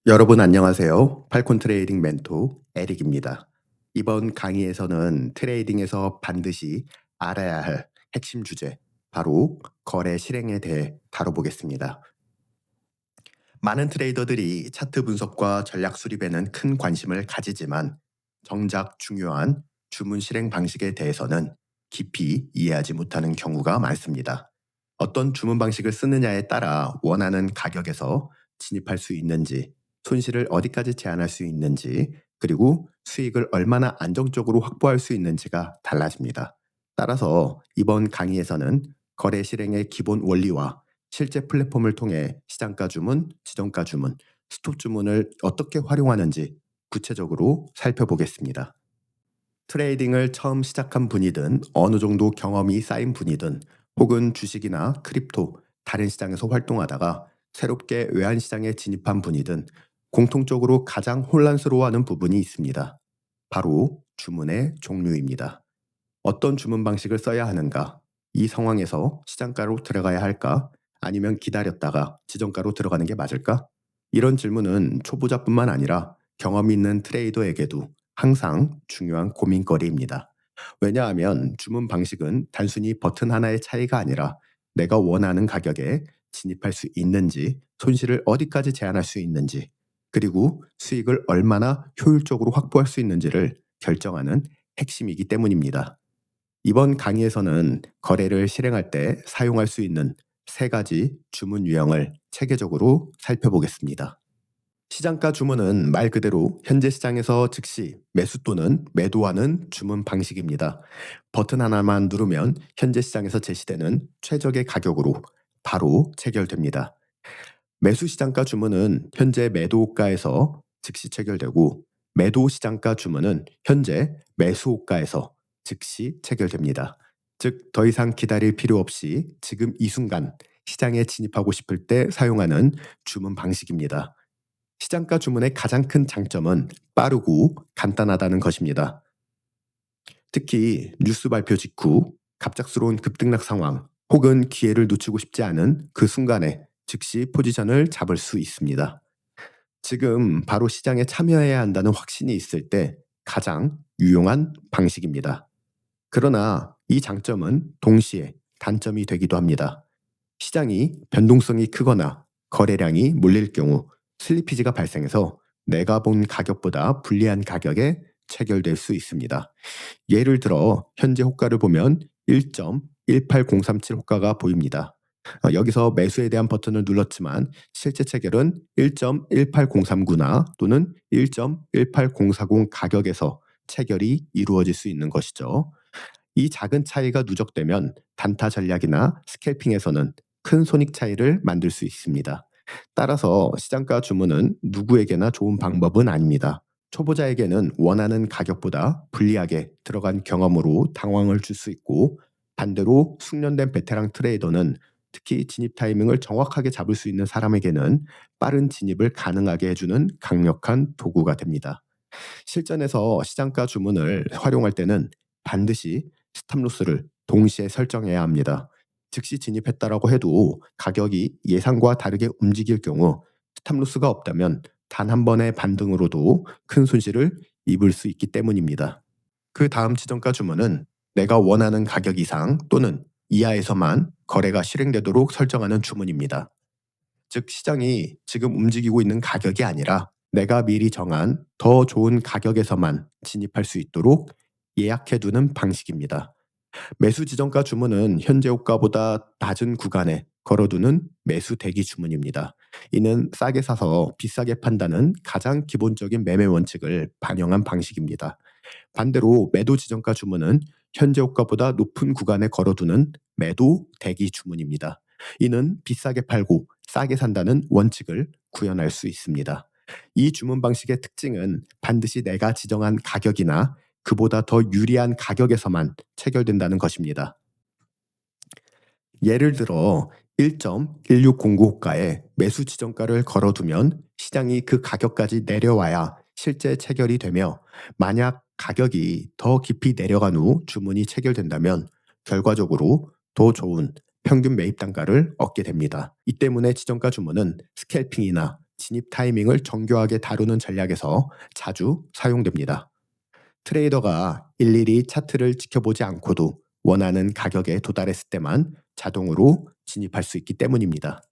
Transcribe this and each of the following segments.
여러분 안녕하세요. 팔콘 트레이딩 멘토 에릭입니다. 이번 강의에서는 트레이딩에서 반드시 알아야 할 핵심 주제, 바로 거래 실행에 대해 다뤄보겠습니다. 많은 트레이더들이 차트 분석과 전략 수립에는 큰 관심을 가지지만 정작 중요한 주문 실행 방식에 대해서는 깊이 이해하지 못하는 경우가 많습니다. 어떤 주문 방식을 쓰느냐에 따라 원하는 가격에서 진입할 수 있는지, 손실을 어디까지 제한할 수 있는지, 그리고 수익을 얼마나 안정적으로 확보할 수 있는지가 달라집니다. 따라서 이번 강의에서는 거래 실행의 기본 원리와 실제 플랫폼을 통해 시장가 주문, 지정가 주문, 스톱 주문을 어떻게 활용하는지 구체적으로 살펴보겠습니다. 트레이딩을 처음 시작한 분이든 어느 정도 경험이 쌓인 분이든 혹은 주식이나 크립토, 다른 시장에서 활동하다가 새롭게 외환시장에 진입한 분이든 공통적으로 가장 혼란스러워하는 부분이 있습니다. 바로 주문의 종류입니다. 어떤 주문 방식을 써야 하는가? 이 상황에서 시장가로 들어가야 할까? 아니면 기다렸다가 지정가로 들어가는 게 맞을까? 이런 질문은 초보자뿐만 아니라 경험이 있는 트레이더에게도 항상 중요한 고민거리입니다. 왜냐하면 주문 방식은 단순히 버튼 하나의 차이가 아니라 내가 원하는 가격에 진입할 수 있는지, 손실을 어디까지 제한할 수 있는지, 그리고 수익을 얼마나 효율적으로 확보할 수 있는지를 결정하는 핵심이기 때문입니다. 이번 강의에서는 거래를 실행할 때 사용할 수 있는 세 가지 주문 유형을 체계적으로 살펴보겠습니다. 시장가 주문은 말 그대로 현재 시장에서 즉시 매수 또는 매도하는 주문 방식입니다. 버튼 하나만 누르면 현재 시장에서 제시되는 최적의 가격으로 바로 체결됩니다. 매수 시장가 주문은 현재 매도가에서 즉시 체결되고, 매도 시장가 주문은 현재 매수가에서 즉시 체결됩니다. 즉, 더 이상 기다릴 필요 없이 지금 이 순간 시장에 진입하고 싶을 때 사용하는 주문 방식입니다. 시장가 주문의 가장 큰 장점은 빠르고 간단하다는 것입니다. 특히 뉴스 발표 직후 갑작스러운 급등락 상황 혹은 기회를 놓치고 싶지 않은 그 순간에 즉시 포지션을 잡을 수 있습니다. 지금 바로 시장에 참여해야 한다는 확신이 있을 때 가장 유용한 방식입니다. 그러나 이 장점은 동시에 단점이 되기도 합니다. 시장이 변동성이 크거나 거래량이 몰릴 경우 슬리피지가 발생해서 내가 본 가격보다 불리한 가격에 체결될 수 있습니다. 예를 들어 현재 호가를 보면 1.18037 호가가 보입니다. 여기서 매수에 대한 버튼을 눌렀지만 실제 체결은 1.18039나 또는 1.18040 가격에서 체결이 이루어질 수 있는 것이죠. 이 작은 차이가 누적되면 단타 전략이나 스캘핑에서는 큰 손익 차이를 만들 수 있습니다. 따라서 시장가 주문은 누구에게나 좋은 방법은 아닙니다. 초보자에게는 원하는 가격보다 불리하게 들어간 경험으로 당황을 줄 수 있고, 반대로 숙련된 베테랑 트레이더는 특히 진입 타이밍을 정확하게 잡을 수 있는 사람에게는 빠른 진입을 가능하게 해주는 강력한 도구가 됩니다. 실전에서 시장가 주문을 활용할 때는 반드시 스탑로스를 동시에 설정해야 합니다. 즉시 진입했다라고 해도 가격이 예상과 다르게 움직일 경우 스탑로스가 없다면 단 한 번의 반등으로도 큰 손실을 입을 수 있기 때문입니다. 그 다음 지정가 주문은 내가 원하는 가격 이상 또는 이하에서만 거래가 실행되도록 설정하는 주문입니다. 즉, 시장이 지금 움직이고 있는 가격이 아니라 내가 미리 정한 더 좋은 가격에서만 진입할 수 있도록 예약해두는 방식입니다. 매수 지정가 주문은 현재 호가보다 낮은 구간에 걸어두는 매수 대기 주문입니다. 이는 싸게 사서 비싸게 판다는 가장 기본적인 매매 원칙을 반영한 방식입니다. 반대로 매도 지정가 주문은 현재 호가보다 높은 구간에 걸어두는 매도 대기 주문입니다. 이는 비싸게 팔고 싸게 산다는 원칙을 구현할 수 있습니다. 이 주문 방식의 특징은 반드시 내가 지정한 가격이나 그보다 더 유리한 가격에서만 체결된다는 것입니다. 예를 들어 1.1609 호가에 매수 지정가를 걸어두면 시장이 그 가격까지 내려와야 실제 체결이 되며, 만약 가격이 더 깊이 내려간 후 주문이 체결된다면 결과적으로 더 좋은 평균 매입 단가를 얻게 됩니다. 이 때문에 지정가 주문은 스캘핑이나 진입 타이밍을 정교하게 다루는 전략에서 자주 사용됩니다. 트레이더가 일일이 차트를 지켜보지 않고도 원하는 가격에 도달했을 때만 자동으로 진입할 수 있기 때문입니다.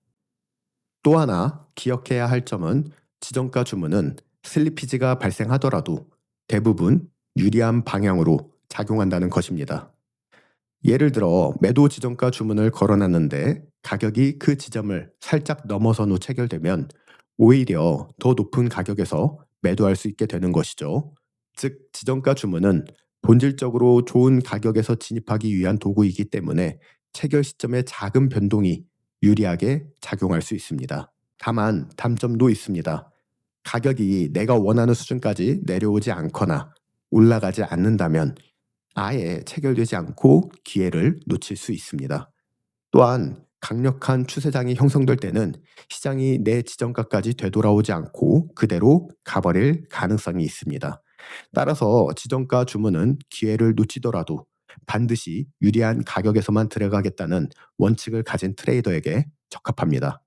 또 하나 기억해야 할 점은 지정가 주문은 슬리피지가 발생하더라도 대부분 유리한 방향으로 작용한다는 것입니다. 예를 들어 매도 지정가 주문을 걸어놨는데 가격이 그 지점을 살짝 넘어선 후 체결되면 오히려 더 높은 가격에서 매도할 수 있게 되는 것이죠. 즉, 지정가 주문은 본질적으로 좋은 가격에서 진입하기 위한 도구이기 때문에 체결 시점의 작은 변동이 유리하게 작용할 수 있습니다. 다만 단점도 있습니다. 가격이 내가 원하는 수준까지 내려오지 않거나 올라가지 않는다면 아예 체결되지 않고 기회를 놓칠 수 있습니다. 또한 강력한 추세장이 형성될 때는 시장이 내 지정가까지 되돌아오지 않고 그대로 가버릴 가능성이 있습니다. 따라서 지정가 주문은 기회를 놓치더라도 반드시 유리한 가격에서만 들어가겠다는 원칙을 가진 트레이더에게 적합합니다.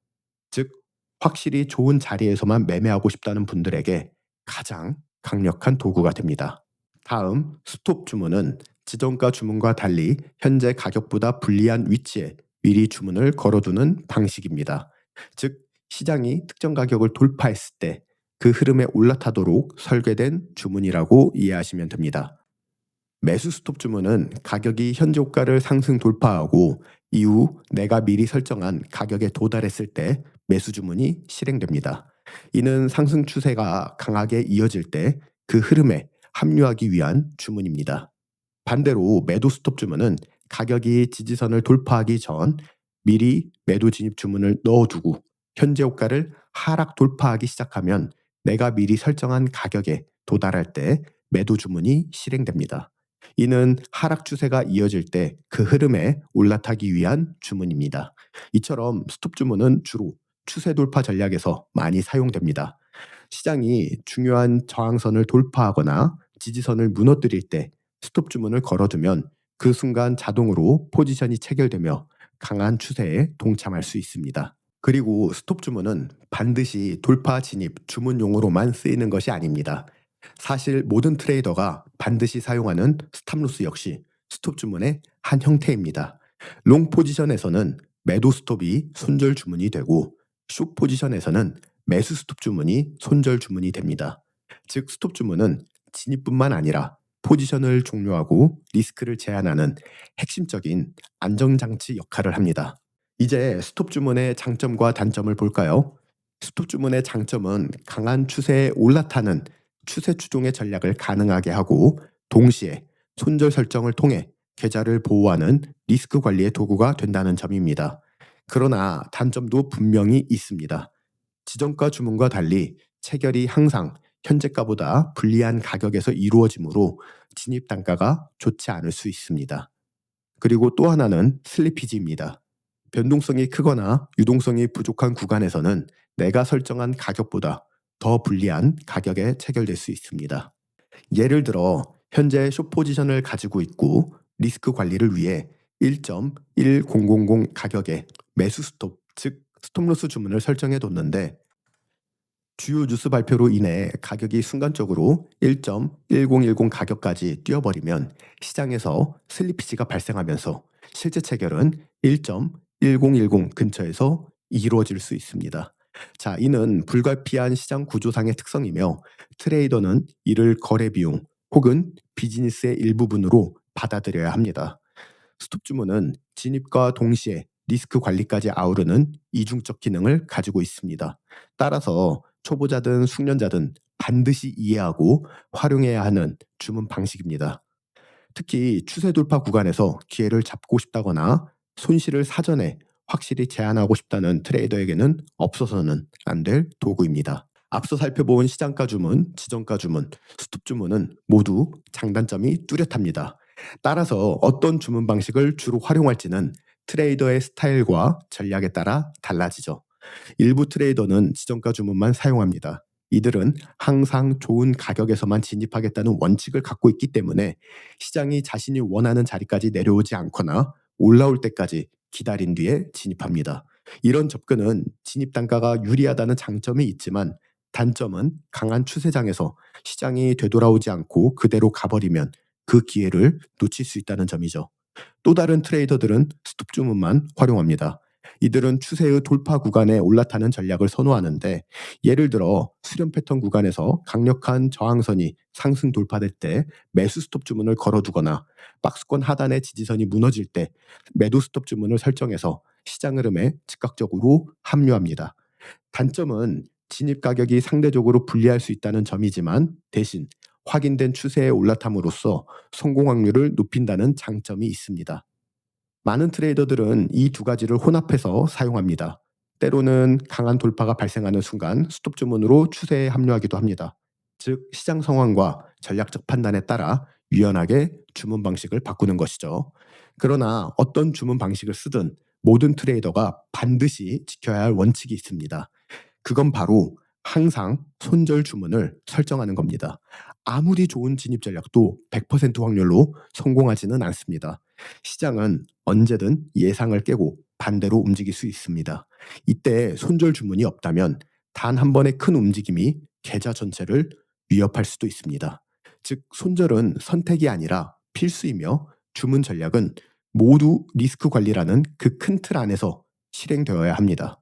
즉, 확실히 좋은 자리에서만 매매하고 싶다는 분들에게 가장 강력한 도구가 됩니다. 다음 스톱 주문은 지정가 주문과 달리 현재 가격보다 불리한 위치에 미리 주문을 걸어두는 방식입니다. 즉, 시장이 특정 가격을 돌파했을 때 그 흐름에 올라타도록 설계된 주문이라고 이해하시면 됩니다. 매수 스톱 주문은 가격이 현재 호가를 상승 돌파하고 이후 내가 미리 설정한 가격에 도달했을 때 매수 주문이 실행됩니다. 이는 상승 추세가 강하게 이어질 때 그 흐름에 합류하기 위한 주문입니다. 반대로 매도 스톱 주문은 가격이 지지선을 돌파하기 전 미리 매도 진입 주문을 넣어두고 현재 호가를 하락 돌파하기 시작하면 내가 미리 설정한 가격에 도달할 때 매도 주문이 실행됩니다. 이는 하락 추세가 이어질 때 그 흐름에 올라타기 위한 주문입니다. 이처럼 스톱 주문은 주로 추세 돌파 전략에서 많이 사용됩니다. 시장이 중요한 저항선을 돌파하거나 지지선을 무너뜨릴 때 스톱 주문을 걸어두면 그 순간 자동으로 포지션이 체결되며 강한 추세에 동참할 수 있습니다. 그리고 스톱 주문은 반드시 돌파 진입 주문용으로만 쓰이는 것이 아닙니다. 사실 모든 트레이더가 반드시 사용하는 스탑로스 역시 스톱 주문의 한 형태입니다. 롱 포지션에서는 매도 스톱이 손절 주문이 되고 숏 포지션에서는 매수 스톱 주문이 손절 주문이 됩니다. 즉, 스톱 주문은 진입뿐만 아니라 포지션을 종료하고 리스크를 제한하는 핵심적인 안정장치 역할을 합니다. 이제 스톱 주문의 장점과 단점을 볼까요? 스톱 주문의 장점은 강한 추세에 올라타는 추세 추종의 전략을 가능하게 하고 동시에 손절 설정을 통해 계좌를 보호하는 리스크 관리의 도구가 된다는 점입니다. 그러나 단점도 분명히 있습니다. 지정가 주문과 달리 체결이 항상 현재가보다 불리한 가격에서 이루어지므로 진입 단가가 좋지 않을 수 있습니다. 그리고 또 하나는 슬리피지입니다. 변동성이 크거나 유동성이 부족한 구간에서는 내가 설정한 가격보다 더 불리한 가격에 체결될 수 있습니다. 예를 들어 현재 숏 포지션을 가지고 있고 리스크 관리를 위해 1.1000 가격에 매수 스톱, 즉 스톱로스 주문을 설정해 뒀는데 주요 뉴스 발표로 인해 가격이 순간적으로 1.1010 가격까지 뛰어버리면 시장에서 슬리피지가 발생하면서 실제 체결은 1.1010 근처에서 이루어질 수 있습니다. 자, 이는 불가피한 시장 구조상의 특성이며 트레이더는 이를 거래 비용 혹은 비즈니스의 일부분으로 받아들여야 합니다. 스톱 주문은 진입과 동시에 리스크 관리까지 아우르는 이중적 기능을 가지고 있습니다. 따라서 초보자든 숙련자든 반드시 이해하고 활용해야 하는 주문 방식입니다. 특히 추세 돌파 구간에서 기회를 잡고 싶다거나 손실을 사전에 확실히 제한하고 싶다는 트레이더에게는 없어서는 안 될 도구입니다. 앞서 살펴본 시장가 주문, 지정가 주문, 스톱 주문은 모두 장단점이 뚜렷합니다. 따라서 어떤 주문 방식을 주로 활용할지는 트레이더의 스타일과 전략에 따라 달라지죠. 일부 트레이더는 지정가 주문만 사용합니다. 이들은 항상 좋은 가격에서만 진입하겠다는 원칙을 갖고 있기 때문에 시장이 자신이 원하는 자리까지 내려오지 않거나 올라올 때까지 기다린 뒤에 진입합니다. 이런 접근은 진입 단가가 유리하다는 장점이 있지만 단점은 강한 추세장에서 시장이 되돌아오지 않고 그대로 가버리면 그 기회를 놓칠 수 있다는 점이죠. 또 다른 트레이더들은 스톱 주문만 활용합니다. 이들은 추세의 돌파 구간에 올라타는 전략을 선호하는데 예를 들어 수렴 패턴 구간에서 강력한 저항선이 상승 돌파될 때 매수 스톱 주문을 걸어두거나 박스권 하단의 지지선이 무너질 때 매도 스톱 주문을 설정해서 시장 흐름에 즉각적으로 합류합니다. 단점은 진입 가격이 상대적으로 불리할 수 있다는 점이지만 대신 확인된 추세에 올라탐으로써 성공 확률을 높인다는 장점이 있습니다. 많은 트레이더들은 이 두 가지를 혼합해서 사용합니다. 때로는 강한 돌파가 발생하는 순간 스톱 주문으로 추세에 합류하기도 합니다. 즉, 시장 상황과 전략적 판단에 따라 유연하게 주문 방식을 바꾸는 것이죠. 그러나 어떤 주문 방식을 쓰든 모든 트레이더가 반드시 지켜야 할 원칙이 있습니다. 그건 바로 항상 손절 주문을 설정하는 겁니다. 아무리 좋은 진입 전략도 100% 확률로 성공하지는 않습니다. 시장은 언제든 예상을 깨고 반대로 움직일 수 있습니다. 이때 손절 주문이 없다면 단 한 번의 큰 움직임이 계좌 전체를 위협할 수도 있습니다. 즉, 손절은 선택이 아니라 필수이며 주문 전략은 모두 리스크 관리라는 그 큰 틀 안에서 실행되어야 합니다.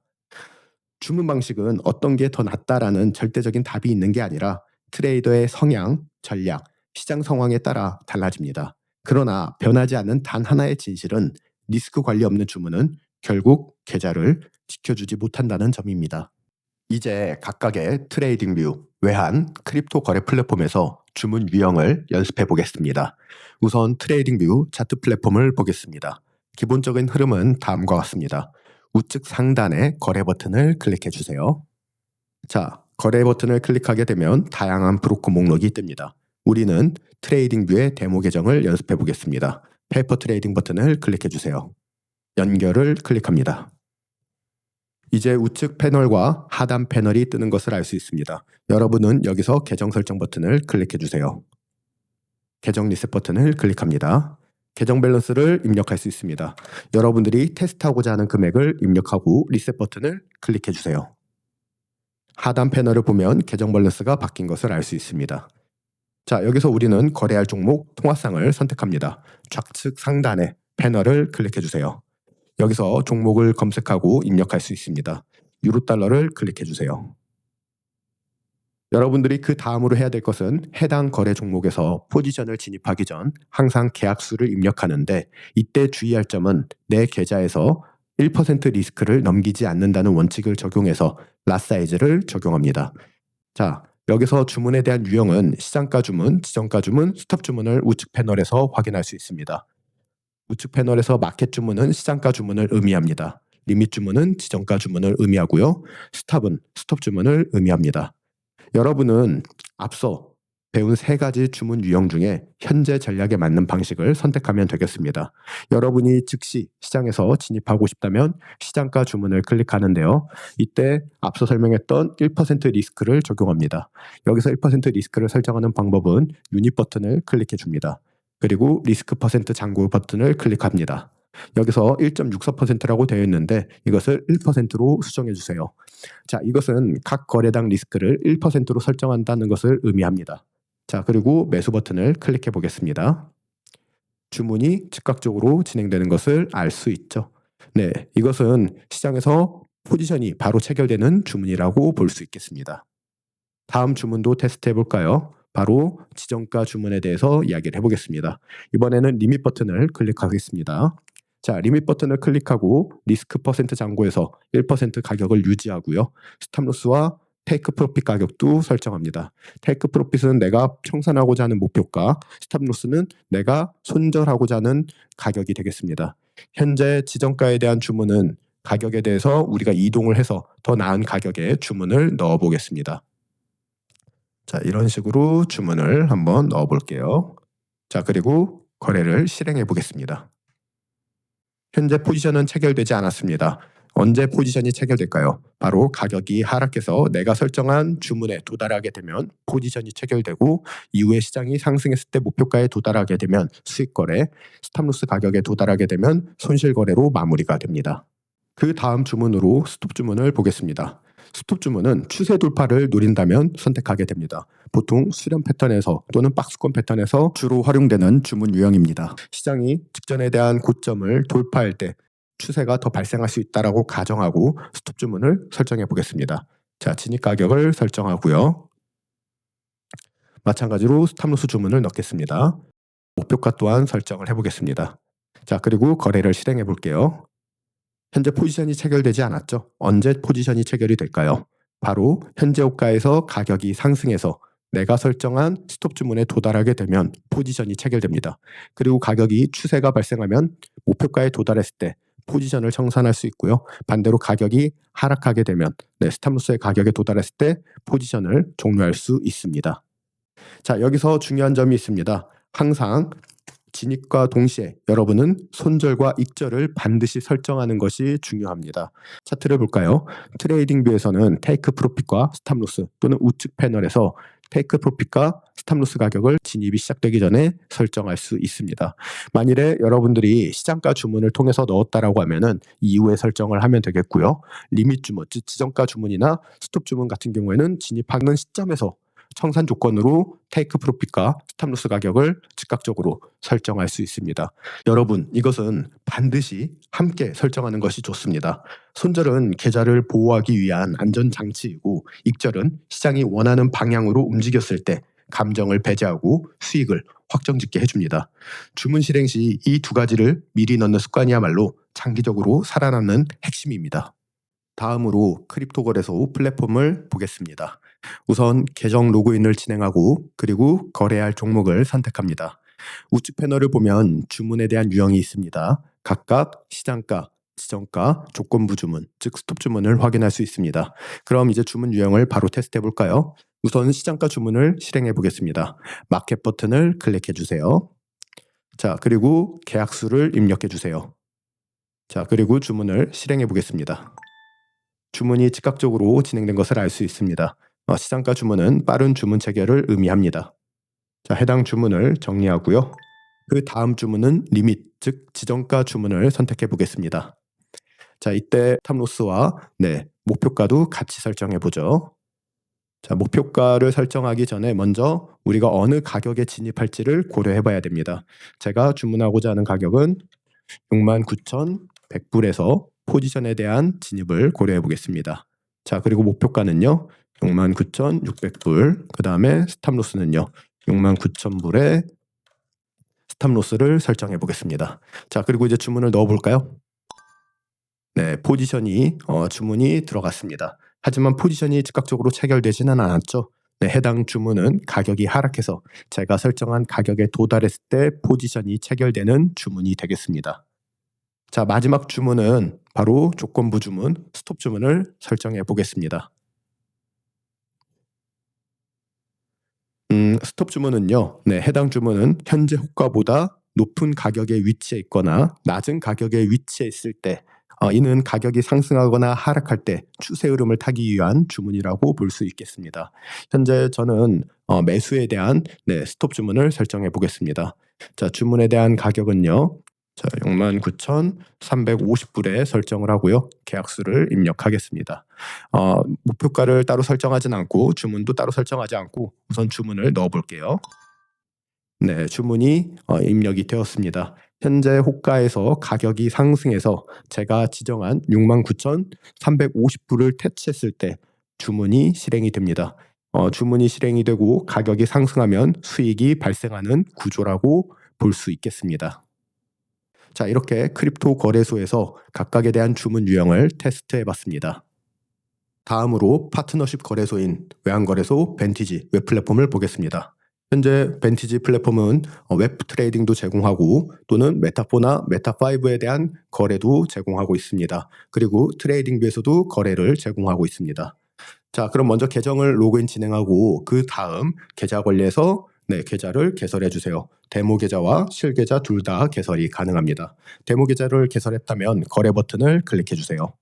주문 방식은 어떤 게 더 낫다라는 절대적인 답이 있는 게 아니라 트레이더의 성향, 전략, 시장 상황에 따라 달라집니다. 그러나 변하지 않는 단 하나의 진실은 리스크 관리 없는 주문은 결국 계좌를 지켜주지 못한다는 점입니다. 이제 각각의 트레이딩 뷰, 외환, 크립토 거래 플랫폼에서 주문 유형을 연습해 보겠습니다. 우선 트레이딩 뷰 차트 플랫폼을 보겠습니다. 기본적인 흐름은 다음과 같습니다. 우측 상단의 거래 버튼을 클릭해 주세요. 자, 거래 버튼을 클릭하게 되면 다양한 브로커 목록이 뜹니다. 우리는 트레이딩 뷰의 데모 계정을 연습해 보겠습니다. 페이퍼 트레이딩 버튼을 클릭해 주세요. 연결을 클릭합니다. 이제 우측 패널과 하단 패널이 뜨는 것을 알 수 있습니다. 여러분은 여기서 계정 설정 버튼을 클릭해 주세요. 계정 리셋 버튼을 클릭합니다. 계정 밸런스를 입력할 수 있습니다. 여러분들이 테스트하고자 하는 금액을 입력하고 리셋 버튼을 클릭해 주세요. 하단 패널을 보면 계정 밸런스가 바뀐 것을 알 수 있습니다. 자, 여기서 우리는 거래할 종목 통화상을 선택합니다. 좌측 상단의 패널을 클릭해 주세요. 여기서 종목을 검색하고 입력할 수 있습니다. 유로 달러를 클릭해 주세요. 여러분들이 그 다음으로 해야 될 것은 해당 거래 종목에서 포지션을 진입하기 전 항상 계약수를 입력하는데 이때 주의할 점은 내 계좌에서 1% 리스크를 넘기지 않는다는 원칙을 적용해서 랏 사이즈를 적용합니다. 자, 여기서 주문에 대한 유형은 시장가 주문, 지정가 주문, 스톱 주문을 우측 패널에서 확인할 수 있습니다. 우측 패널에서 마켓 주문은 시장가 주문을 의미합니다. 리밋 주문은 지정가 주문을 의미하고요. 스탑은 스톱 주문을 의미합니다. 여러분은 앞서 배운 세 가지 주문 유형 중에 현재 전략에 맞는 방식을 선택하면 되겠습니다. 여러분이 즉시 시장에서 진입하고 싶다면 시장가 주문을 클릭하는데요. 이때 앞서 설명했던 1% 리스크를 적용합니다. 여기서 1% 리스크를 설정하는 방법은 유닛 버튼을 클릭해 줍니다. 그리고 리스크 퍼센트 잔고 버튼을 클릭합니다. 여기서 1.64%라고 되어 있는데 이것을 1%로 수정해 주세요. 자, 이것은 각 거래당 리스크를 1%로 설정한다는 것을 의미합니다. 자, 그리고 매수 버튼을 클릭해 보겠습니다. 주문이 즉각적으로 진행되는 것을 알 수 있죠. 네, 이것은 시장에서 포지션이 바로 체결되는 주문이라고 볼 수 있겠습니다. 다음 주문도 테스트해 볼까요? 바로 지정가 주문에 대해서 이야기를 해보겠습니다. 이번에는 리밋 버튼을 클릭하겠습니다. 자, 리밋 버튼을 클릭하고 리스크 퍼센트 잔고에서 1% 가격을 유지하고요. 스탑로스와 테이크 프로핏 가격도 설정합니다. 테이크 프로핏은 내가 청산하고자 하는 목표가, 스탑로스는 내가 손절하고자 하는 가격이 되겠습니다. 현재 지정가에 대한 주문은 가격에 대해서 우리가 이동을 해서 더 나은 가격에 주문을 넣어 보겠습니다. 자, 이런 식으로 주문을 한번 넣어 볼게요. 자, 그리고 거래를 실행해 보겠습니다. 현재 포지션은 체결되지 않았습니다. 언제 포지션이 체결될까요? 바로 가격이 하락해서 내가 설정한 주문에 도달하게 되면 포지션이 체결되고 이후에 시장이 상승했을 때 목표가에 도달하게 되면 수익 거래, 스탑로스 가격에 도달하게 되면 손실 거래로 마무리가 됩니다. 그 다음 주문으로 스톱 주문을 보겠습니다. 스톱 주문은 추세 돌파를 노린다면 선택하게 됩니다. 보통 수렴 패턴에서 또는 박스권 패턴에서 주로 활용되는 주문 유형입니다. 시장이 직전에 대한 고점을 돌파할 때 추세가 더 발생할 수 있다고 가정하고 스톱 주문을 설정해 보겠습니다. 자, 진입 가격을 설정하고요. 마찬가지로 스탑로스 주문을 넣겠습니다. 목표가 또한 설정을 해보겠습니다. 자, 그리고 거래를 실행해 볼게요. 현재 포지션이 체결되지 않았죠? 언제 포지션이 체결이 될까요? 바로 현재 호가에서 가격이 상승해서 내가 설정한 스톱 주문에 도달하게 되면 포지션이 체결됩니다. 그리고 가격이 추세가 발생하면 목표가에 도달했을 때 포지션을 청산할 수 있고요. 반대로 가격이 하락하게 되면 스탑로스의 가격에 도달했을 때 포지션을 종료할 수 있습니다. 자, 여기서 중요한 점이 있습니다. 항상 진입과 동시에 여러분은 손절과 익절을 반드시 설정하는 것이 중요합니다. 차트를 볼까요? 트레이딩 뷰에서는 테이크 프로핏과 스탑로스 또는 우측 패널에서 테이크 프로핏과 스탑로스 가격을 진입이 시작되기 전에 설정할 수 있습니다. 만일에 여러분들이 시장가 주문을 통해서 넣었다라고 하면은 이후에 설정을 하면 되겠고요. 리밋 주문, 즉 지정가 주문이나 스톱 주문 같은 경우에는 진입하는 시점에서 청산 조건으로 테이크 프로핏과 스탑로스 가격을 즉각적으로 설정할 수 있습니다. 여러분, 이것은 반드시 함께 설정하는 것이 좋습니다. 손절은 계좌를 보호하기 위한 안전장치이고, 익절은 시장이 원하는 방향으로 움직였을 때 감정을 배제하고 수익을 확정짓게 해줍니다. 주문 실행 시 이 두 가지를 미리 넣는 습관이야말로 장기적으로 살아남는 핵심입니다. 다음으로 크립토 거래소 플랫폼을 보겠습니다. 우선 계정 로그인을 진행하고 그리고 거래할 종목을 선택합니다. 우측 패널을 보면 주문에 대한 유형이 있습니다. 각각 시장가, 지정가, 조건부 주문, 즉 스톱 주문을 확인할 수 있습니다. 그럼 이제 주문 유형을 바로 테스트해 볼까요? 우선 시장가 주문을 실행해 보겠습니다. 마켓 버튼을 클릭해 주세요. 자, 그리고 계약수를 입력해 주세요. 자, 그리고 주문을 실행해 보겠습니다. 주문이 즉각적으로 진행된 것을 알 수 있습니다. 시장가 주문은 빠른 주문 체결을 의미합니다. 자, 해당 주문을 정리하고요. 그 다음 주문은 리밋, 즉 지정가 주문을 선택해 보겠습니다. 자, 이때 탑로스와 목표가도 같이 설정해 보죠. 자, 목표가를 설정하기 전에 먼저 우리가 어느 가격에 진입할지를 고려해 봐야 됩니다. 제가 주문하고자 하는 가격은 69,100불에서 포지션에 대한 진입을 고려해 보겠습니다. 자, 그리고 목표가는요. 69,600불, 그 다음에 스탑로스는요. 69,000불에 스탑로스를 설정해 보겠습니다. 자, 그리고 이제 주문을 넣어 볼까요? 네, 포지션이 주문이 들어갔습니다. 하지만 포지션이 즉각적으로 체결되지는 않았죠. 네, 해당 주문은 가격이 하락해서 제가 설정한 가격에 도달했을 때 포지션이 체결되는 주문이 되겠습니다. 자, 마지막 주문은 바로 조건부 주문, 스톱 주문을 설정해 보겠습니다. 스톱 주문은요. 해당 주문은 현재 호가보다 높은 가격에 위치해 있거나 낮은 가격에 위치해 있을 때 이는 가격이 상승하거나 하락할 때 추세 흐름을 타기 위한 주문이라고 볼 수 있겠습니다. 현재 저는 매수에 대한 스톱 주문을 설정해 보겠습니다. 자, 주문에 대한 가격은요. 자, 69,350불에 설정을 하고요. 계약수를 입력하겠습니다. 목표가를 따로 설정하진 않고 주문도 따로 설정하지 않고 우선 주문을 넣어 볼게요. 네, 주문이 입력이 되었습니다. 현재 호가에서 가격이 상승해서 제가 지정한 69,350불을 터치했을 때 주문이 실행이 됩니다. 주문이 실행이 되고 가격이 상승하면 수익이 발생하는 구조라고 볼 수 있겠습니다. 자, 이렇게 크립토 거래소에서 각각에 대한 주문 유형을 테스트해 봤습니다. 다음으로 파트너십 거래소인 외환거래소 벤티지 웹 플랫폼을 보겠습니다. 현재 벤티지 플랫폼은 웹 트레이딩도 제공하고 또는 메타4나 메타5에 대한 거래도 제공하고 있습니다. 그리고 트레이딩뷰에서도 거래를 제공하고 있습니다. 자, 그럼 먼저 계정을 로그인 진행하고 그 다음 계좌 관리에서 계좌를 개설해 주세요. 데모 계좌와 실 계좌 둘 다 개설이 가능합니다. 데모 계좌를 개설했다면 거래 버튼을 클릭해 주세요.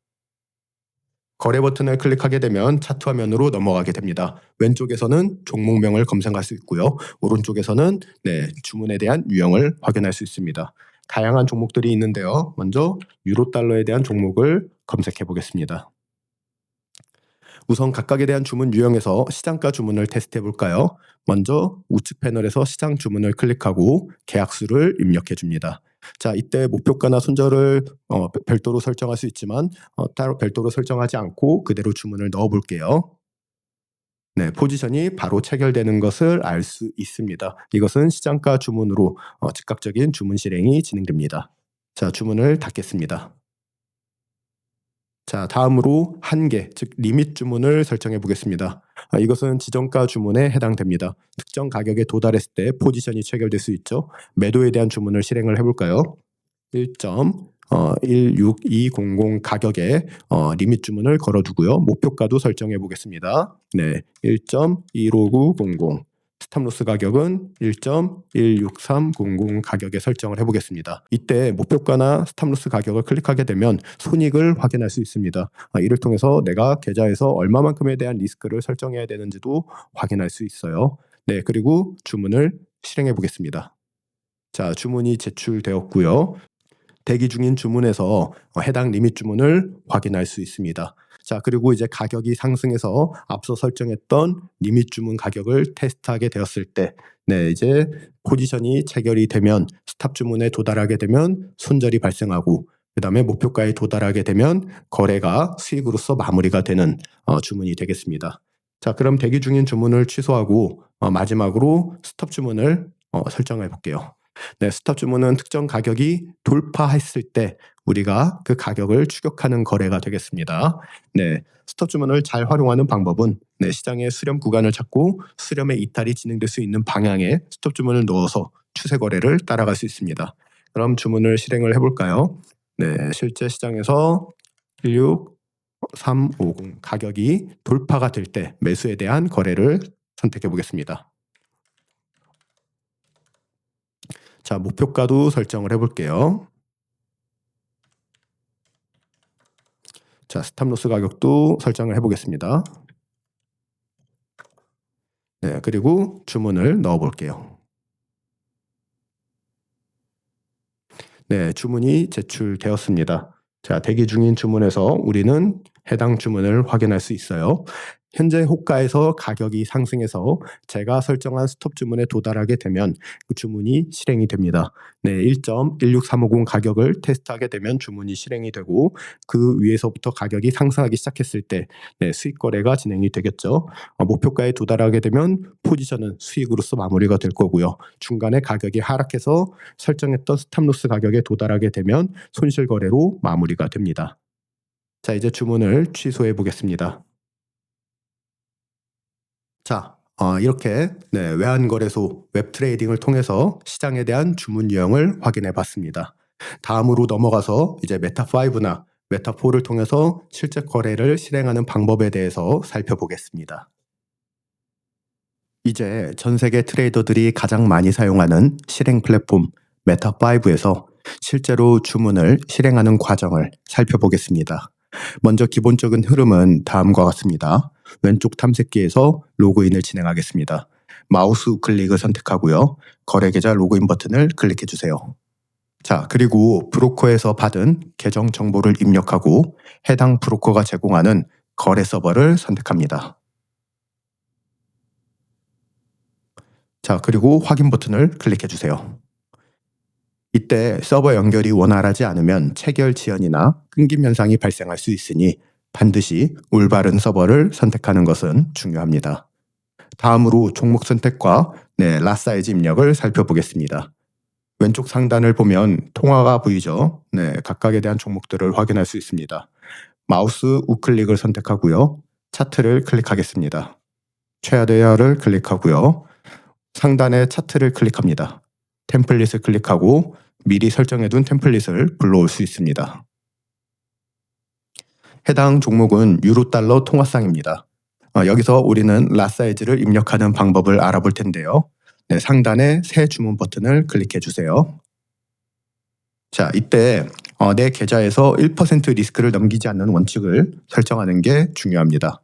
거래 버튼을 클릭하게 되면 차트 화면으로 넘어가게 됩니다. 왼쪽에서는 종목명을 검색할 수 있고요. 오른쪽에서는 주문에 대한 유형을 확인할 수 있습니다. 다양한 종목들이 있는데요. 먼저 유로 달러에 대한 종목을 검색해 보겠습니다. 우선 각각에 대한 주문 유형에서 시장가 주문을 테스트해 볼까요? 먼저 우측 패널에서 시장 주문을 클릭하고 계약수를 입력해 줍니다. 자, 이때 목표가나 손절을 별도로 설정할 수 있지만 따로 별도로 설정하지 않고 그대로 주문을 넣어 볼게요. 네, 포지션이 바로 체결되는 것을 알 수 있습니다. 이것은 시장가 주문으로 즉각적인 주문 실행이 진행됩니다. 자, 주문을 닫겠습니다. 자, 다음으로 한계, 즉 리밋 주문을 설정해 보겠습니다. 이것은 지정가 주문에 해당됩니다. 특정 가격에 도달했을 때 포지션이 체결될 수 있죠. 매도에 대한 주문을 실행을 해볼까요? 1.16200 가격에 리밋 주문을 걸어두고요. 목표가도 설정해 보겠습니다. 네, 1.15900. 스탑로스 가격은 1.16300 가격에 설정을 해보겠습니다. 이때 목표가나 스탑로스 가격을 클릭하게 되면 손익을 확인할 수 있습니다. 이를 통해서 내가 계좌에서 얼마만큼에 대한 리스크를 설정해야 되는지도 확인할 수 있어요. 네, 그리고 주문을 실행해 보겠습니다. 자, 주문이 제출되었고요. 대기 중인 주문에서 해당 리밋 주문을 확인할 수 있습니다. 자, 그리고 이제 가격이 상승해서 앞서 설정했던 리밋 주문 가격을 테스트하게 되었을 때, 네, 이제 포지션이 체결이 되면 스탑 주문에 도달하게 되면 손절이 발생하고, 그다음에 목표가에 도달하게 되면 거래가 수익으로서 마무리가 되는 주문이 되겠습니다. 자, 그럼 대기 중인 주문을 취소하고 마지막으로 스톱 주문을 설정해 볼게요. 네, 스탑 주문은 특정 가격이 돌파했을 때 우리가 그 가격을 추격하는 거래가 되겠습니다. 네, 스톱 주문을 잘 활용하는 방법은 시장의 수렴 구간을 찾고 수렴의 이탈이 진행될 수 있는 방향에 스톱 주문을 넣어서 추세 거래를 따라갈 수 있습니다. 그럼 주문을 실행을 해볼까요? 네, 실제 시장에서 16350 가격이 돌파가 될 때 매수에 대한 거래를 선택해 보겠습니다. 자, 목표가도 설정을 해볼게요. 자, 스탑로스 가격도 설정을 해보겠습니다. 네, 그리고 주문을 넣어볼게요. 네, 주문이 제출되었습니다. 자, 대기 중인 주문에서 우리는 해당 주문을 확인할 수 있어요. 현재 호가에서 가격이 상승해서 제가 설정한 스톱 주문에 도달하게 되면 그 주문이 실행이 됩니다. 네, 1.16350 가격을 테스트하게 되면 주문이 실행이 되고 그 위에서부터 가격이 상승하기 시작했을 때 수익 거래가 진행이 되겠죠. 목표가에 도달하게 되면 포지션은 수익으로서 마무리가 될 거고요. 중간에 가격이 하락해서 설정했던 스탑로스 가격에 도달하게 되면 손실 거래로 마무리가 됩니다. 자, 이제 주문을 취소해 보겠습니다. 자, 이렇게 외환거래소 웹트레이딩을 통해서 시장에 대한 주문 유형을 확인해 봤습니다. 다음으로 넘어가서 이제 메타5나 메타4를 통해서 실제 거래를 실행하는 방법에 대해서 살펴보겠습니다. 이제 전 세계 트레이더들이 가장 많이 사용하는 실행 플랫폼 메타5에서 실제로 주문을 실행하는 과정을 살펴보겠습니다. 먼저 기본적인 흐름은 다음과 같습니다. 왼쪽 탐색기에서 로그인을 진행하겠습니다. 마우스 우클릭을 선택하고요. 거래 계좌 로그인 버튼을 클릭해 주세요. 자, 그리고 브로커에서 받은 계정 정보를 입력하고 해당 브로커가 제공하는 거래 서버를 선택합니다. 자, 그리고 확인 버튼을 클릭해 주세요. 이때 서버 연결이 원활하지 않으면 체결 지연이나 끊김 현상이 발생할 수 있으니 반드시 올바른 서버를 선택하는 것은 중요합니다. 다음으로 종목 선택과 라 사이즈 입력을 살펴보겠습니다. 왼쪽 상단을 보면 통화가 보이죠? 각각에 대한 종목들을 확인할 수 있습니다. 마우스 우클릭을 선택하고요. 차트를 클릭하겠습니다. 최하대하를 클릭하고요. 상단의 차트를 클릭합니다. 템플릿을 클릭하고 미리 설정해둔 템플릿을 불러올 수 있습니다. 해당 종목은 유로달러 통화상입니다. 여기서 우리는 라 사이즈를 입력하는 방법을 알아볼 텐데요. 상단의 새 주문 버튼을 클릭해 주세요. 자, 이때 내 계좌에서 1% 리스크를 넘기지 않는 원칙을 설정하는 게 중요합니다.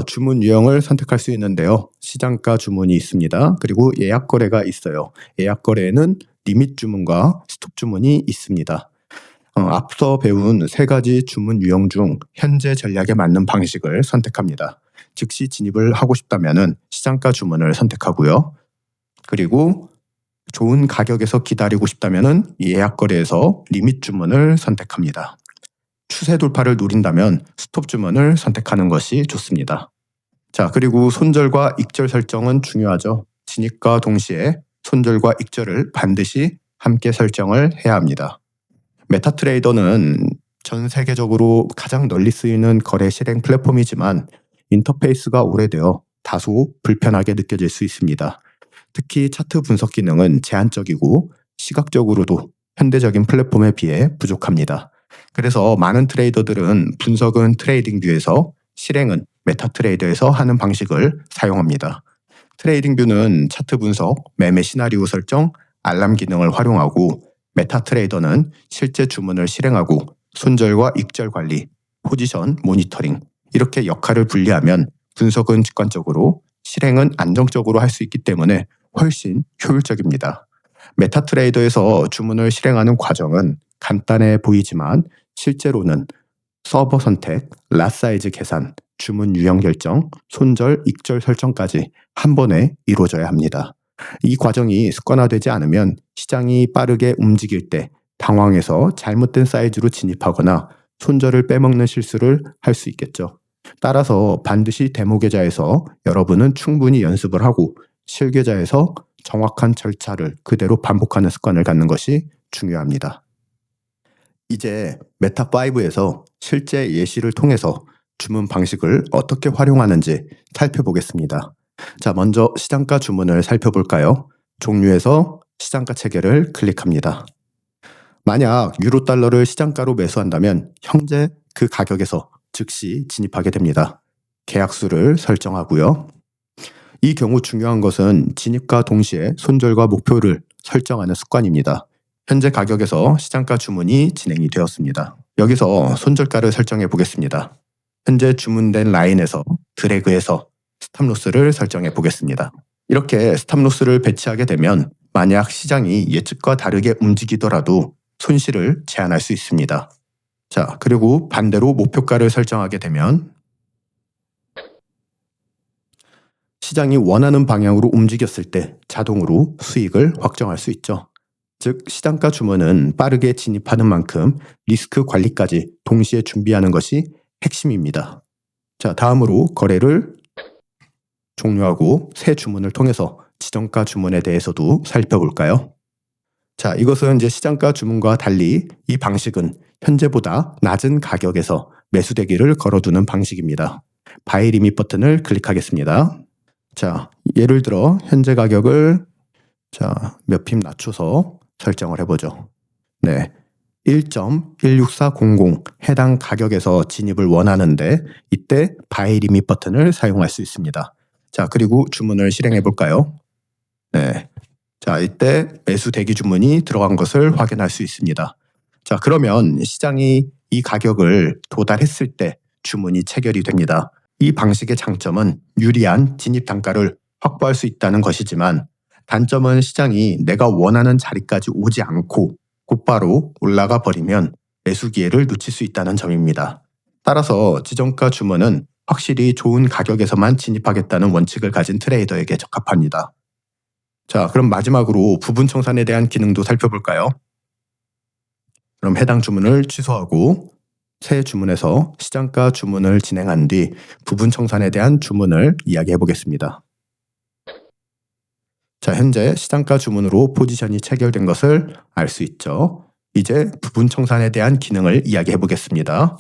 주문 유형을 선택할 수 있는데요. 시장가 주문이 있습니다. 그리고 예약 거래가 있어요. 예약 거래에는 리밋 주문과 스톱 주문이 있습니다. 앞서 배운 세 가지 주문 유형 중 현재 전략에 맞는 방식을 선택합니다. 즉시 진입을 하고 싶다면 시장가 주문을 선택하고요. 그리고 좋은 가격에서 기다리고 싶다면 예약 거래에서 리밋 주문을 선택합니다. 추세 돌파를 노린다면 스톱 주문을 선택하는 것이 좋습니다. 자, 그리고 손절과 익절 설정은 중요하죠. 진입과 동시에 손절과 익절을 반드시 함께 설정을 해야 합니다. 메타트레이더는 전 세계적으로 가장 널리 쓰이는 거래 실행 플랫폼이지만 인터페이스가 오래되어 다소 불편하게 느껴질 수 있습니다. 특히 차트 분석 기능은 제한적이고 시각적으로도 현대적인 플랫폼에 비해 부족합니다. 그래서 많은 트레이더들은 분석은 트레이딩뷰에서 실행은 메타트레이더에서 하는 방식을 사용합니다. 트레이딩뷰는 차트 분석, 매매 시나리오 설정, 알람 기능을 활용하고 메타트레이더는 실제 주문을 실행하고 손절과 익절 관리, 포지션 모니터링 이렇게 역할을 분리하면 분석은 직관적으로, 실행은 안정적으로 할 수 있기 때문에 훨씬 효율적입니다. 메타트레이더에서 주문을 실행하는 과정은 간단해 보이지만 실제로는 서버 선택, 랏 사이즈 계산, 주문 유형 결정, 손절, 익절 설정까지 한 번에 이루어져야 합니다. 이 과정이 습관화되지 않으면 시장이 빠르게 움직일 때 당황해서 잘못된 사이즈로 진입하거나 손절을 빼먹는 실수를 할 수 있겠죠. 따라서 반드시 데모 계좌에서 여러분은 충분히 연습을 하고 실계좌에서 정확한 절차를 그대로 반복하는 습관을 갖는 것이 중요합니다. 이제 메타5에서 실제 예시를 통해서 주문 방식을 어떻게 활용하는지 살펴보겠습니다. 자, 먼저 시장가 주문을 살펴볼까요? 종류에서 시장가 체계를 클릭합니다. 만약 유로 달러를 시장가로 매수한다면 현재 그 가격에서 즉시 진입하게 됩니다. 계약수를 설정하고요. 이 경우 중요한 것은 진입과 동시에 손절과 목표를 설정하는 습관입니다. 현재 가격에서 시장가 주문이 진행이 되었습니다. 여기서 손절가를 설정해 보겠습니다. 현재 주문된 라인에서 드래그해서 스탑로스를 설정해 보겠습니다. 이렇게 스탑로스를 배치하게 되면 만약 시장이 예측과 다르게 움직이더라도 손실을 제한할 수 있습니다. 자, 그리고 반대로 목표가를 설정하게 되면 시장이 원하는 방향으로 움직였을 때 자동으로 수익을 확정할 수 있죠. 즉, 시장가 주문은 빠르게 진입하는 만큼 리스크 관리까지 동시에 준비하는 것이 핵심입니다. 자, 다음으로 거래를 종료하고 새 주문을 통해서 지정가 주문에 대해서도 살펴볼까요? 자, 이것은 이제 시장가 주문과 달리 이 방식은 현재보다 낮은 가격에서 매수 대기를 걸어두는 방식입니다. 바이 리밋 버튼을 클릭하겠습니다. 자, 예를 들어 현재 가격을 몇 핍 낮춰서 설정을 해보죠. 네, 1.16400 해당 가격에서 진입을 원하는데 이때 바이 리밋 버튼을 사용할 수 있습니다. 자, 그리고 주문을 실행해 볼까요? 네, 자, 이때 매수 대기 주문이 들어간 것을 확인할 수 있습니다. 자, 그러면 시장이 이 가격을 도달했을 때 주문이 체결이 됩니다. 이 방식의 장점은 유리한 진입 단가를 확보할 수 있다는 것이지만 단점은 시장이 내가 원하는 자리까지 오지 않고 곧바로 올라가 버리면 매수 기회를 놓칠 수 있다는 점입니다. 따라서 지정가 주문은 확실히 좋은 가격에서만 진입하겠다는 원칙을 가진 트레이더에게 적합합니다. 자, 그럼 마지막으로 부분 청산에 대한 기능도 살펴볼까요? 그럼 해당 주문을 취소하고 새 주문에서 시장가 주문을 진행한 뒤 부분 청산에 대한 주문을 이야기해 보겠습니다. 자, 현재 시장가 주문으로 포지션이 체결된 것을 알 수 있죠. 이제 부분 청산에 대한 기능을 이야기해 보겠습니다.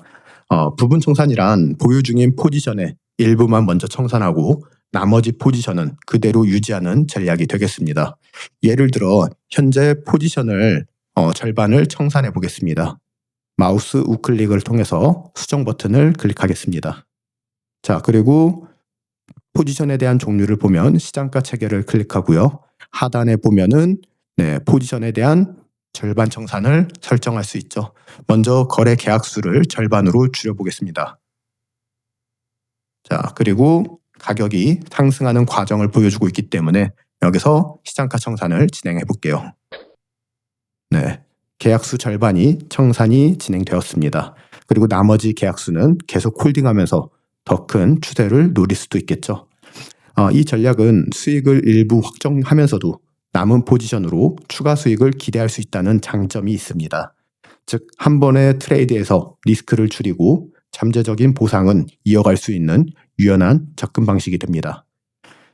부분 청산이란 보유 중인 포지션의 일부만 먼저 청산하고 나머지 포지션은 그대로 유지하는 전략이 되겠습니다. 예를 들어 현재 포지션을 절반을 청산해 보겠습니다. 마우스 우클릭을 통해서 수정 버튼을 클릭하겠습니다. 자, 그리고 포지션에 대한 종류를 보면 시장가 체계를 클릭하고요. 하단에 보면은 포지션에 대한 절반 청산을 설정할 수 있죠. 먼저 거래 계약수를 절반으로 줄여보겠습니다. 자, 그리고 가격이 상승하는 과정을 보여주고 있기 때문에 여기서 시장가 청산을 진행해 볼게요. 네, 계약수 절반이 청산이 진행되었습니다. 그리고 나머지 계약수는 계속 홀딩하면서 더 큰 추세를 노릴 수도 있겠죠. 이 전략은 수익을 일부 확정하면서도 남은 포지션으로 추가 수익을 기대할 수 있다는 장점이 있습니다. 즉, 한 번의 트레이드에서 리스크를 줄이고 잠재적인 보상은 이어갈 수 있는 유연한 접근 방식이 됩니다.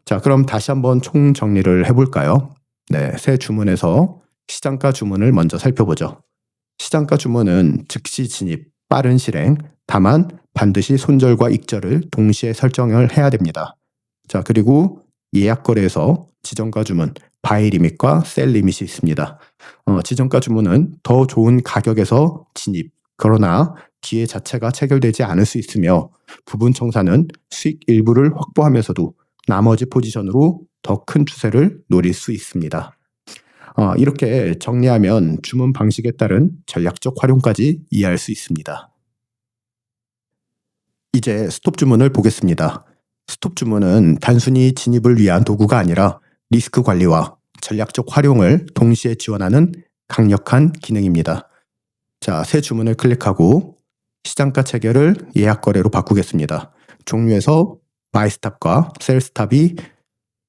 자, 그럼 다시 한번 총 정리를 해볼까요? 네, 새 주문에서 시장가 주문을 먼저 살펴보죠. 시장가 주문은 즉시 진입, 빠른 실행, 다만 반드시 손절과 익절을 동시에 설정을 해야 됩니다. 자, 그리고 예약 거래에서 지정가 주문, 바이 리밋과 셀 리밋이 있습니다. 지정가 주문은 더 좋은 가격에서 진입, 그러나 기회 자체가 체결되지 않을 수 있으며 부분 청산은 수익 일부를 확보하면서도 나머지 포지션으로 더 큰 추세를 노릴 수 있습니다. 이렇게 정리하면 주문 방식에 따른 전략적 활용까지 이해할 수 있습니다. 이제 스톱 주문을 보겠습니다. 스톱 주문은 단순히 진입을 위한 도구가 아니라 리스크 관리와 전략적 활용을 동시에 지원하는 강력한 기능입니다. 자, 새 주문을 클릭하고 시장가 체결을 예약 거래로 바꾸겠습니다. 종류에서 바이 스탑과 셀 스탑이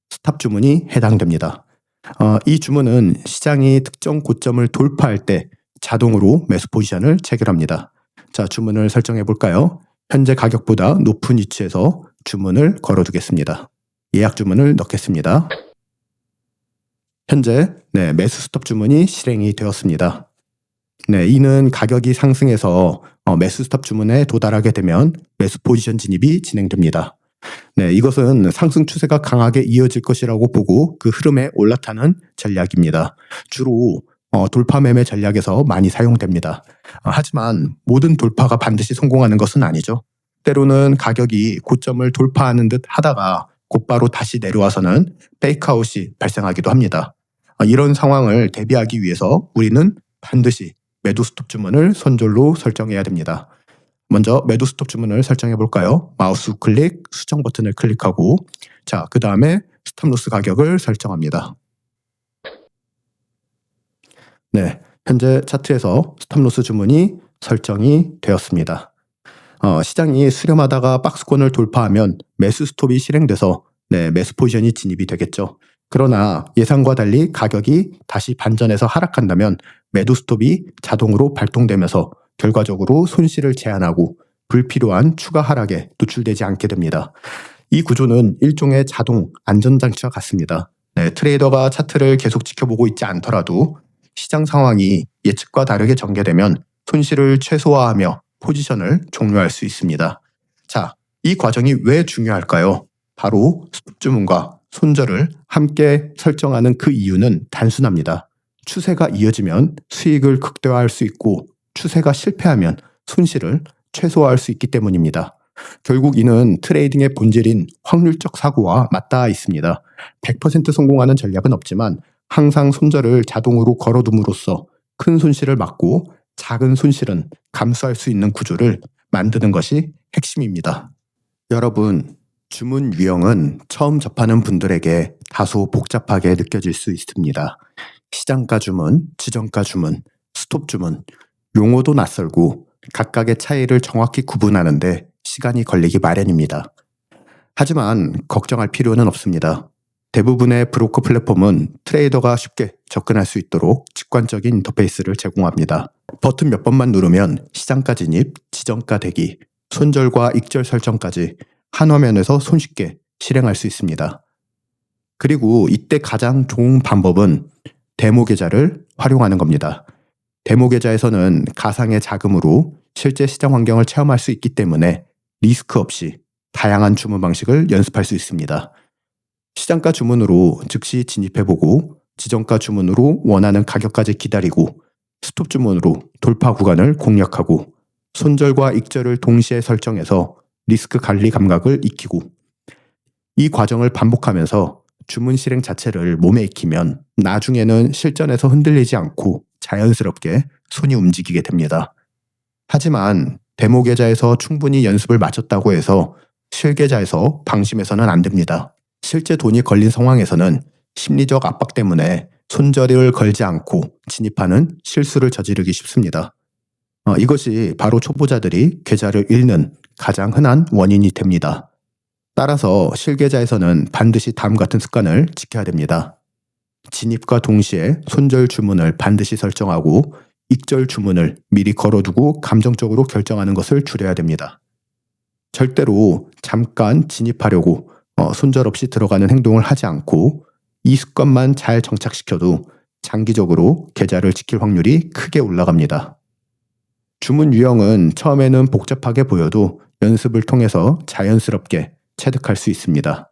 스탑 주문이 해당됩니다. 이 주문은 시장이 특정 고점을 돌파할 때 자동으로 매수 포지션을 체결합니다. 자, 주문을 설정해 볼까요? 현재 가격보다 높은 위치에서 주문을 걸어두겠습니다. 예약 주문을 넣겠습니다. 현재 매수 스톱 주문이 실행이 되었습니다. 이는 가격이 상승해서 매수 스톱 주문에 도달하게 되면 매수 포지션 진입이 진행됩니다. 이것은 상승 추세가 강하게 이어질 것이라고 보고 그 흐름에 올라타는 전략입니다. 주로 돌파 매매 전략에서 많이 사용됩니다. 하지만 모든 돌파가 반드시 성공하는 것은 아니죠. 때로는 가격이 고점을 돌파하는 듯 하다가 곧바로 다시 내려와서는 페이크아웃이 발생하기도 합니다. 이런 상황을 대비하기 위해서 우리는 반드시 매도 스톱 주문을 손절로 설정해야 됩니다. 먼저 매도 스톱 주문을 설정해 볼까요? 마우스 클릭, 수정 버튼을 클릭하고 자, 그 다음에 스탑로스 가격을 설정합니다. 현재 차트에서 스탑로스 주문이 설정이 되었습니다. 시장이 수렴하다가 박스권을 돌파하면 매수 스톱이 실행돼서 매수 포지션이 진입이 되겠죠. 그러나 예상과 달리 가격이 다시 반전해서 하락한다면 매도 스톱이 자동으로 발동되면서 결과적으로 손실을 제한하고 불필요한 추가 하락에 노출되지 않게 됩니다. 이 구조는 일종의 자동 안전장치와 같습니다. 트레이더가 차트를 계속 지켜보고 있지 않더라도 시장 상황이 예측과 다르게 전개되면 손실을 최소화하며 포지션을 종료할 수 있습니다. 자, 이 과정이 왜 중요할까요? 바로 스톱 주문과 손절을 함께 설정하는 그 이유는 단순합니다. 추세가 이어지면 수익을 극대화할 수 있고 추세가 실패하면 손실을 최소화할 수 있기 때문입니다. 결국 이는 트레이딩의 본질인 확률적 사고와 맞닿아 있습니다. 100% 성공하는 전략은 없지만 항상 손절을 자동으로 걸어둠으로써 큰 손실을 막고 작은 손실은 감수할 수 있는 구조를 만드는 것이 핵심입니다. 여러분, 주문 유형은 처음 접하는 분들에게 다소 복잡하게 느껴질 수 있습니다. 시장가 주문, 지정가 주문, 스톱 주문, 용어도 낯설고 각각의 차이를 정확히 구분하는데 시간이 걸리기 마련입니다. 하지만 걱정할 필요는 없습니다. 대부분의 브로커 플랫폼은 트레이더가 쉽게 접근할 수 있도록 직관적인 인터페이스를 제공합니다. 버튼 몇 번만 누르면 시장가 진입, 지정가 대기, 손절과 익절 설정까지 한 화면에서 손쉽게 실행할 수 있습니다. 그리고 이때 가장 좋은 방법은 데모 계좌를 활용하는 겁니다. 데모 계좌에서는 가상의 자금으로 실제 시장 환경을 체험할 수 있기 때문에 리스크 없이 다양한 주문 방식을 연습할 수 있습니다. 시장가 주문으로 즉시 진입해보고 지정가 주문으로 원하는 가격까지 기다리고 스톱 주문으로 돌파 구간을 공략하고 손절과 익절을 동시에 설정해서 리스크 관리 감각을 익히고 이 과정을 반복하면서 주문 실행 자체를 몸에 익히면 나중에는 실전에서 흔들리지 않고 자연스럽게 손이 움직이게 됩니다. 하지만 데모 계좌에서 충분히 연습을 마쳤다고 해서 실계좌에서 방심해서는 안 됩니다. 실제 돈이 걸린 상황에서는 심리적 압박 때문에 손절을 걸지 않고 진입하는 실수를 저지르기 쉽습니다. 이것이 바로 초보자들이 계좌를 잃는 가장 흔한 원인이 됩니다. 따라서 실계좌에서는 반드시 다음 같은 습관을 지켜야 됩니다. 진입과 동시에 손절 주문을 반드시 설정하고 익절 주문을 미리 걸어두고 감정적으로 결정하는 것을 줄여야 됩니다. 절대로 잠깐 진입하려고 손절 없이 들어가는 행동을 하지 않고 이 습관만 잘 정착시켜도 장기적으로 계좌를 지킬 확률이 크게 올라갑니다. 주문 유형은 처음에는 복잡하게 보여도 연습을 통해서 자연스럽게 체득할 수 있습니다.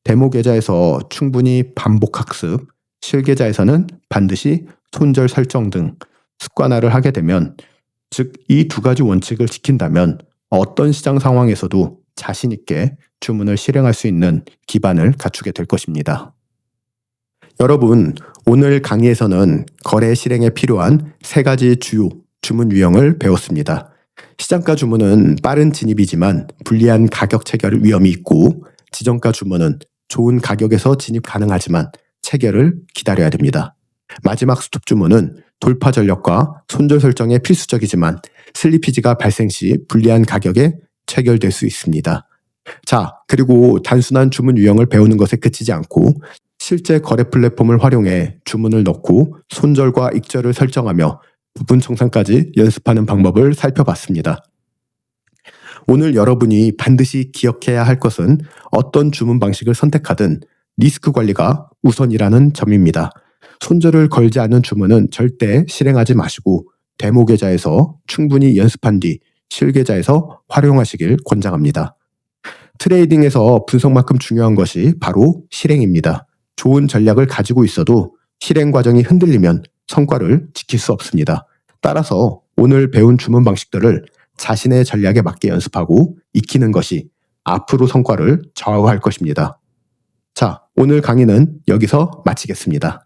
데모 계좌에서 충분히 반복 학습, 실계좌에서는 반드시 손절 설정 등 습관화를 하게 되면, 즉 이 두 가지 원칙을 지킨다면 어떤 시장 상황에서도 자신 있게 주문을 실행할 수 있는 기반을 갖추게 될 것입니다. 여러분, 오늘 강의에서는 거래 실행에 필요한 3가지 주요 주문 유형을 배웠습니다. 시장가 주문은 빠른 진입이지만 불리한 가격 체결 위험이 있고, 지정가 주문은 좋은 가격에서 진입 가능하지만 체결을 기다려야 됩니다. 마지막 스톱 주문은 돌파 전략과 손절 설정에 필수적이지만 슬리피지가 발생 시 불리한 가격에 체결될 수 있습니다. 자, 그리고 단순한 주문 유형을 배우는 것에 그치지 않고 실제 거래 플랫폼을 활용해 주문을 넣고 손절과 익절을 설정하며 부분 청산까지 연습하는 방법을 살펴봤습니다. 오늘 여러분이 반드시 기억해야 할 것은 어떤 주문 방식을 선택하든 리스크 관리가 우선이라는 점입니다. 손절을 걸지 않는 주문은 절대 실행하지 마시고 데모 계좌에서 충분히 연습한 뒤 실계좌에서 활용하시길 권장합니다. 트레이딩에서 분석만큼 중요한 것이 바로 실행입니다. 좋은 전략을 가지고 있어도 실행 과정이 흔들리면 성과를 지킬 수 없습니다. 따라서 오늘 배운 주문 방식들을 자신의 전략에 맞게 연습하고 익히는 것이 앞으로 성과를 좌우할 것입니다. 자, 오늘 강의는 여기서 마치겠습니다.